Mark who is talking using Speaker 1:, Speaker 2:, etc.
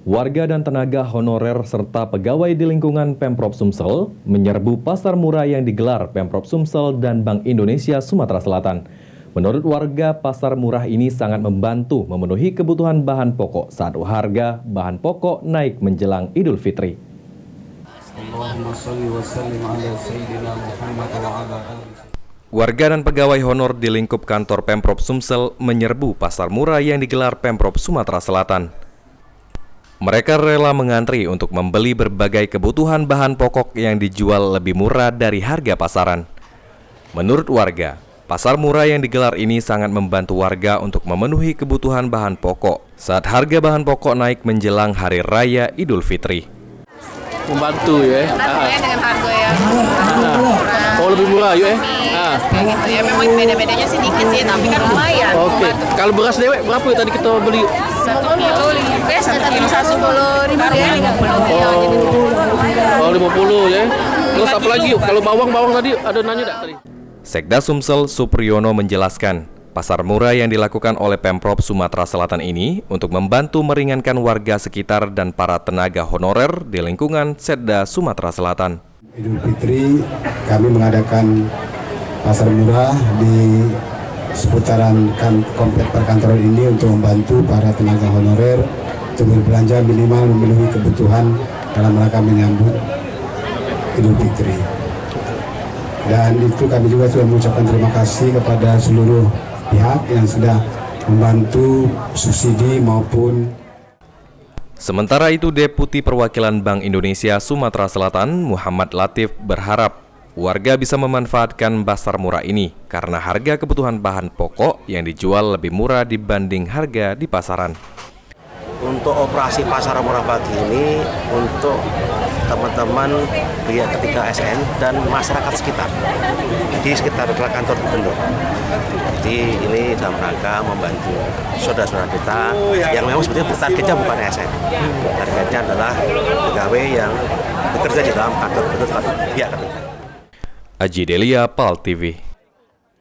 Speaker 1: Warga dan tenaga honorer serta pegawai di lingkungan Pemprov Sumsel menyerbu pasar murah yang digelar Pemprov Sumsel dan Bank Indonesia Sumatera Selatan. Menurut warga, pasar murah ini sangat membantu memenuhi kebutuhan bahan pokok saat harga bahan pokok naik menjelang Idul Fitri. Warga dan pegawai honor di lingkup kantor Pemprov Sumsel menyerbu pasar murah yang digelar Pemprov Sumatera Selatan. Mereka rela mengantri untuk membeli berbagai kebutuhan bahan pokok yang dijual lebih murah dari harga pasaran. Menurut warga, pasar murah yang digelar ini sangat membantu warga untuk memenuhi kebutuhan bahan pokok saat harga bahan pokok naik menjelang Hari Raya Idul Fitri.
Speaker 2: Membantu ya.
Speaker 3: Dengan harga yang murah.
Speaker 2: Oh, lebih murah ya.
Speaker 3: Kayak gitu ya. Memang beda-bedanya sedikit sih, tapi kan lumayan.
Speaker 2: Oke. Kalau beras dewek berapa ya tadi kita beli?
Speaker 3: 1 kilo, 1 kilo 10.000 ya, 50.
Speaker 2: Oh, 50 ya. Terus apa lagi? Kalau bawang tadi ada nanya enggak tadi?
Speaker 1: Sekda Sumsel Supriyono menjelaskan, pasar murah yang dilakukan oleh Pemprov Sumatera Selatan ini untuk membantu meringankan warga sekitar dan para tenaga honorer di lingkungan Sekda Sumatera Selatan.
Speaker 4: Idul Fitri kami mengadakan pasar murah di seputaran komplek perkantoran ini untuk membantu para tenaga honorer untuk berbelanja minimal memenuhi kebutuhan dalam rangka menyambut Idul Fitri. Dan itu kami juga sudah mengucapkan terima kasih kepada seluruh pihak yang sudah membantu subsidi maupun.
Speaker 1: Sementara itu, Deputi Perwakilan Bank Indonesia Sumatera Selatan, Muhammad Latif, berharap warga bisa memanfaatkan pasar murah ini karena harga kebutuhan bahan pokok yang dijual lebih murah dibanding harga di pasaran.
Speaker 5: Untuk operasi pasar murah pagi ini untuk teman-teman pihak ketiga ASN dan masyarakat sekitar di sekitar kantor gubernur. Jadi ini dalam rangka membantu saudara-saudara kita yang memang sebetulnya targetnya bukan ASN. Targetnya adalah pegawai yang bekerja di dalam kantor gubernur pihak ketiga.
Speaker 1: Aji Delia, PAL TV.